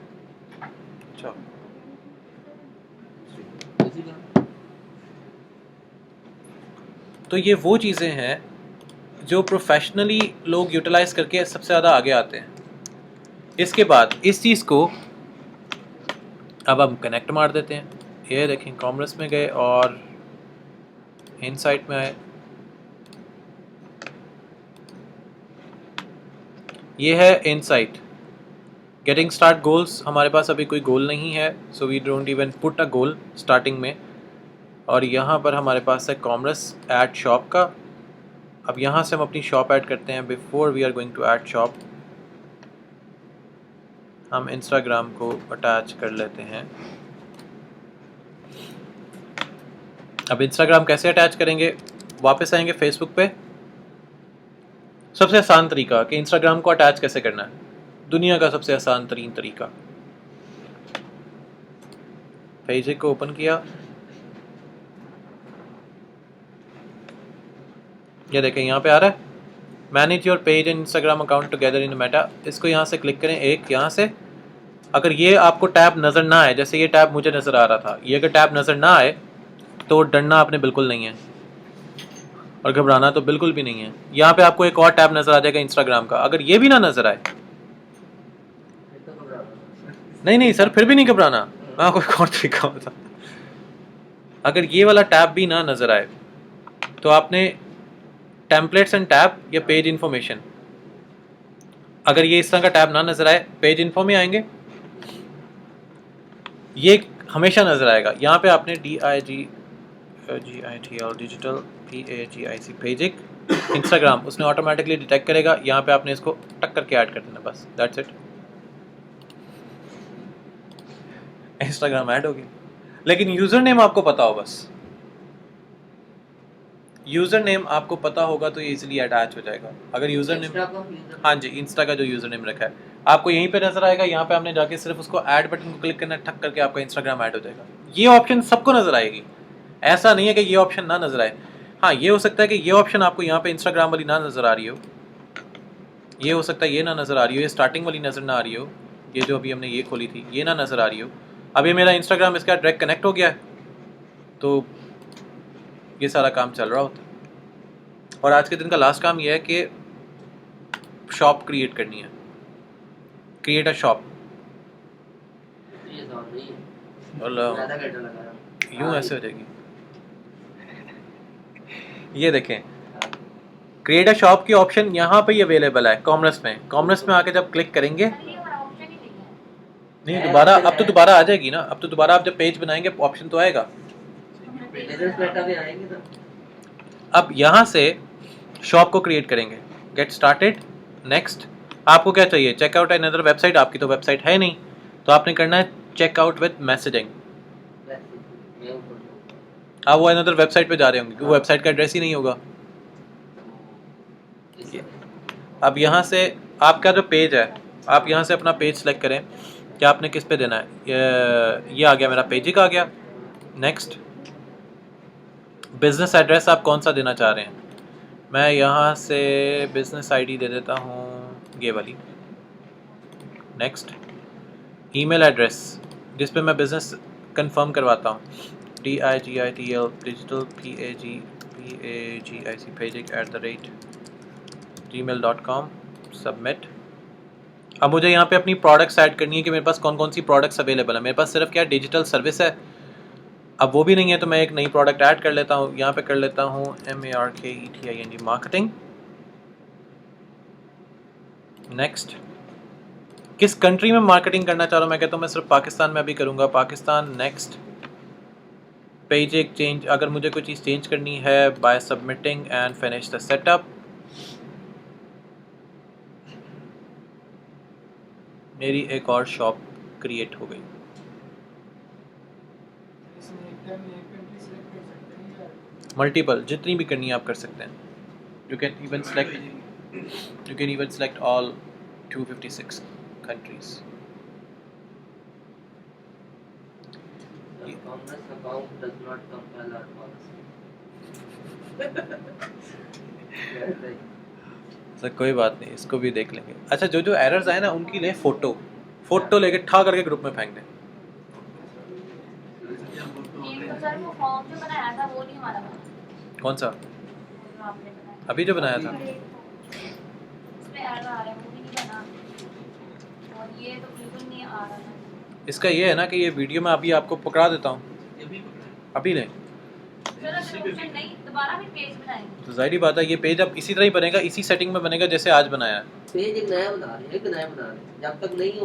अच्छा इसी का तो ये वो चीज़ें हैं जो प्रोफेशनली लोग यूटिलाइज करके सबसे ज़्यादा आगे आते हैं। इसके बाद इस चीज़ को अब हम कनेक्ट मार देते हैं ये देखें कॉमर्स में गए और इनसाइट में आए, ये है इनसाइट। गेटिंग स्टार्ट गोल्स, हमारे पास अभी कोई गोल नहीं है, so we don't even put a goal starting में। और यहाँ पर हमारे पास है कॉमर्स ऐड शॉप का। अब यहाँ से हम अपनी शॉप ऐड करते हैं। Before we are going to add shop, हम इंस्टाग्राम को अटैच कर लेते हैं। अब इंस्टाग्राम कैसे अटैच करेंगे, वापस आएंगे फेसबुक पे। सबसे आसान तरीका कि इंस्टाग्राम को अटैच कैसे करना है, दुनिया का सबसे आसान तरीन तरीका, पेज को ओपन किया, ये देखें यहाँ पे आ रहा है manage your page and Instagram account together in Meta. इसको यहाँ से क्लिक करें, एक यहाँ से। अगर ये आपको टैब नज़र ना आए, जैसे ये टैब मुझे नज़र आ रहा था, ये अगर टैब नज़र ना आए तो डरना आपने बिल्कुल नहीं है और घबराना तो बिल्कुल भी नहीं है। यहाँ पे आपको एक और टैब नज़र आ जाएगा इंस्टाग्राम का, अगर ये भी ना नज़र आए, फिर तो घबरा रहा नहीं नहीं सर फिर भी नहीं घबराना, हाँ कोई और तरीका होता। अगर ये वाला टैब भी ना नज़र आए तो आपने टेम्पलेट्स एंड टैब या पेज इन्फॉर्मेशन, अगर ये इस तरह का टैब ना नज़र आए, पेज इन्फो में आएंगे, ये हमेशा नज़र आएगा। यहाँ पे आपने DIGITL डिजिटल PAGIC पेजिक इंस्टाग्राम, उसने ऑटोमेटिकली डिटेक्ट करेगा। यहाँ पे आपने इसको टक करके ऐड कर देना, बस दैट्स इट, इंस्टाग्राम ऐड हो गया। लेकिन यूज़र नेम आपको पता हो, बस यूज़र नेम आपको पता होगा तो ये इजीली अटैच हो जाएगा। अगर यूज़र नेम, हाँ जी, इंस्टा का जो यूज़र नेम रखा है आपको यहीं पे नज़र आएगा। यहाँ पे आपने जाके सिर्फ उसको ऐड बटन को क्लिक करना, ठक करके आपका इंस्टाग्राम ऐड हो जाएगा। ये ऑप्शन सबको नज़र आएगी, ऐसा नहीं है कि ये ऑप्शन ना नज़र आए। हाँ, ये हो सकता है कि ये ऑप्शन आपको यहाँ पे इंस्टाग्राम वाली ना नज़र आ रही हो, ये हो सकता है ये ना नज़र आ रही हो, ये स्टार्टिंग वाली नज़र ना आ रही हो, ये जो अभी हमने ये खोली थी ये ना नज़र आ रही हो। अब ये मेरा इंस्टाग्राम इसका डायरेक्ट कनेक्ट हो गया है, तो ये सारा काम चल रहा होता है। और आज के दिन का लास्ट काम ये है कि शॉप क्रिएट करनी है, क्रिएट अ शॉप। ये तो नहीं है, और आधा घंटा लगा रहा यूँ ऐसे हो जाएगी। ये देखें क्रिएट अ शॉप की ऑप्शन यहाँ पे ही अवेलेबल है कॉमर्स में। कॉमर्स में आके जब क्लिक करेंगे, ये वाला ऑप्शन ही नहीं है। नहीं दोबारा, अब तो दोबारा आ जाएगी ना, अब तो दोबारा आप जब पेज बनाएंगे ऑप्शन तो आएगा। बिजनेस मेटा में आएंगे तो अब यहाँ से शॉप को क्रिएट करेंगे, गेट स्टार्टेड, नेक्स्ट। आपको क्या चाहिए, चेकआउट अनदर वेबसाइट, आपकी तो वेबसाइट है नहीं, तो आपने करना है चेकआउट विद मैसेजिंग। मैं ऊपर आप वो अनदर वेबसाइट पे जा रहे होंगे, क्योंकि वेबसाइट का एड्रेस ही नहीं होगा। अब यहाँ से आपका जो पेज है, आप यहाँ से अपना पेज सेलेक्ट करें कि आपने किस पे देना है। ये आ गया मेरा पेजिक आ गया। नेक्स्ट, बिज़नेस एड्रेस आप कौन सा देना चाह रहे हैं। मैं यहाँ से बिज़नेस आईडी दे देता हूँ ये वाली। नेक्स्ट, ईमेल एड्रेस जिस पे मैं बिज़नेस कंफर्म करवाता हूँ, DIGITL digital PAGIC pagic@gmail.com, submit. अब मुझे यहाँ पे अपनी प्रोडक्ट्स ऐड करनी है कि मेरे पास कौन कौन सी प्रोडक्ट्स अवेलेबल है। मेरे पास सिर्फ क्या डिजिटल सर्विस है, अब वो भी नहीं है, तो मैं एक नई प्रोडक्ट ऐड कर लेता हूँ। यहाँ पे कर लेता हूँ MARKETING मार्केटिंग। नेक्स्ट, किस कंट्री में मार्केटिंग करना चाह रहा हूँ, मैं कहता हूँ मैं सिर्फ पाकिस्तान में अभी करूँगा, पाकिस्तान। नेक्स्ट, पेज एक चेंज, अगर मुझे कोई चीज़ चेंज करनी है, by submitting and finish the setup. मेरी एक और शॉप क्रिएट हो गई। इसमें एक टाइम में एक कंट्री सेलेक्ट कर सकते हैं या मल्टीपल, जितनी भी करनी है आप कर सकते हैं। You can even select all 256 countries. The Congress account does not compel our policy. Sir कोई बात नहीं, इसको भी देख लेंगे। अच्छा, जो जो एरर्स आए ना उनकी ले फोटो लेके ठा करके ग्रुप में फेंक दें। एक तो सर वो फॉर्म जो बनाया था वो नहीं हमारा बना, कौन सा, जो आपने बनाया अभी जो बनाया था। उसमें एरर आ रहा है, वो भी नहीं बना, और ये तो बिल्कुल नहीं आ रहा है। इसका ये है ना कि ये वीडियो मैं अभी आपको पकड़ा देता हूँ, ये अभी लें सर अगर ऑप्शन नहीं दोबारा फिर पेज बनाएंगे तो जाहिर बात है ये पेज अब इसी तरह ही बनेगा, इसी सेटिंग में बनेगा जैसे आज बनाया है। पेज एक नया बना रहे हैं, एक नया बना रहे हैं, जब तक नहीं हो